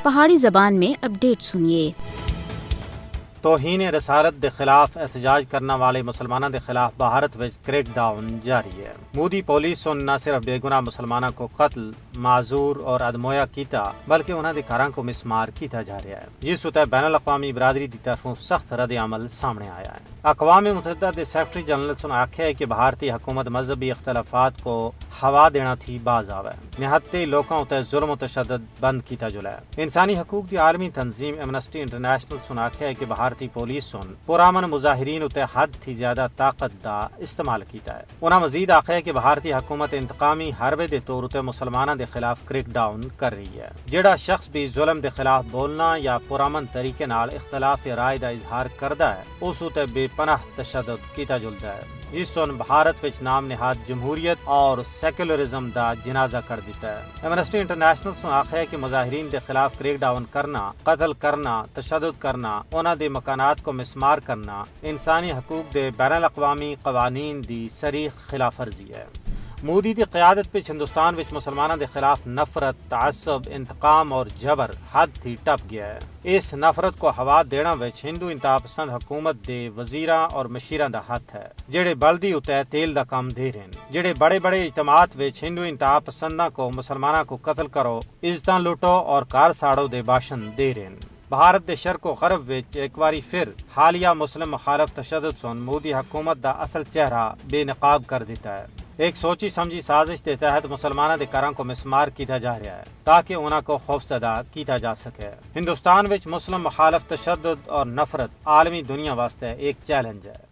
پہاڑی زبان میں اپڈیٹ سنیے۔ توہین رسالت دے خلاف احتجاج کرنے والے مسلمانوں دے خلاف بھارت وچ کریک ڈاؤن جاری ہے۔ مودی پولیس نہ صرف بے گناہ مسلمانوں کو قتل، معذور اور ادمویا کیتا بلکہ انہوں دے گھراں کو مسمار کیتا جا رہا ہے، جس تے بین الاقوامی برادری دی طرفوں سخت رد عمل سامنے آیا ہے۔ اقوام متحدہ دے سیکرٹری جنرل نے آکھیا ہے کہ بھارتی حکومت مذہبی اختلافات کو ہوا دینا تھی باز آوے، نہتے لوکاں تے ظلم و تشدد بند کیتا جلا ہے۔ انسانی حقوق دی عالمی تنظیم ایمنسٹی انٹرنیشنل نے آکھیا ہے کہ بھارتی پولیس پرامن مظاہرین تے حد تھی زیادہ طاقت دا استعمال کیتا ہے۔ انہاں مزید آکھیا ہے کہ بھارتی حکومت انتقامی حربے دے طور تے مسلماناں دے خلاف کریک ڈاؤن کر رہی ہے۔ جیڑا شخص بھی ظلم دے خلاف بولنا یا پرامن طریقے نال اختلاف رائے دا اظہار کردا ہے اس تے بے پناہ تشدد کیتا جلدا ہے، جس سن بھارت وچ نام نہاد جمہوریت اور سیکولرزم دا جنازہ کر دیتا ہے۔ ایمنسٹی انٹرنیشنل نے آخیا ہے کہ مظاہرین دے خلاف کریک ڈاؤن کرنا، قتل کرنا، تشدد کرنا، انہاں دے مکانات کو مسمار کرنا انسانی حقوق دے بین الاقوامی قوانین دی صریح خلاف ورزی ہے۔ مودی دی قیادت وچ ہندوستان وچ مسلمانوں دے خلاف نفرت، تعصب، انتقام اور جبر حد تھی ٹپ گیا ہے۔ اس نفرت کو ہوا دینا وچ ہندو انتہا پسند حکومت دے وزیراں اور مشیراں دا ہاتھ ہے، جڑے بلدی اتے تیل دا کام دے رہے ہیں، جڑے بڑے بڑے اجتماعات وچ ہندو انتہا پسنداں کو مسلماناں کو قتل کرو، عزتاں لوٹو اور کار ساڑو دے باشن دے رہے ہیں۔ بھارت دے شرق و غرب وچ ایک باری پھر حالیہ مسلم مخالف تشدد سن مودی حکومت دا اصل چہرہ بے نقاب کر دیتا ہے۔ ایک سوچی سمجھی سازش کے تحت مسلمانوں دے گھراں کو مسمار کیتا جا رہا ہے تاکہ انہاں کو خوفزدہ کیتا جا سکے۔ ہندوستان وچ مسلم مخالف تشدد اور نفرت عالمی دنیا واسطے ایک چیلنج ہے۔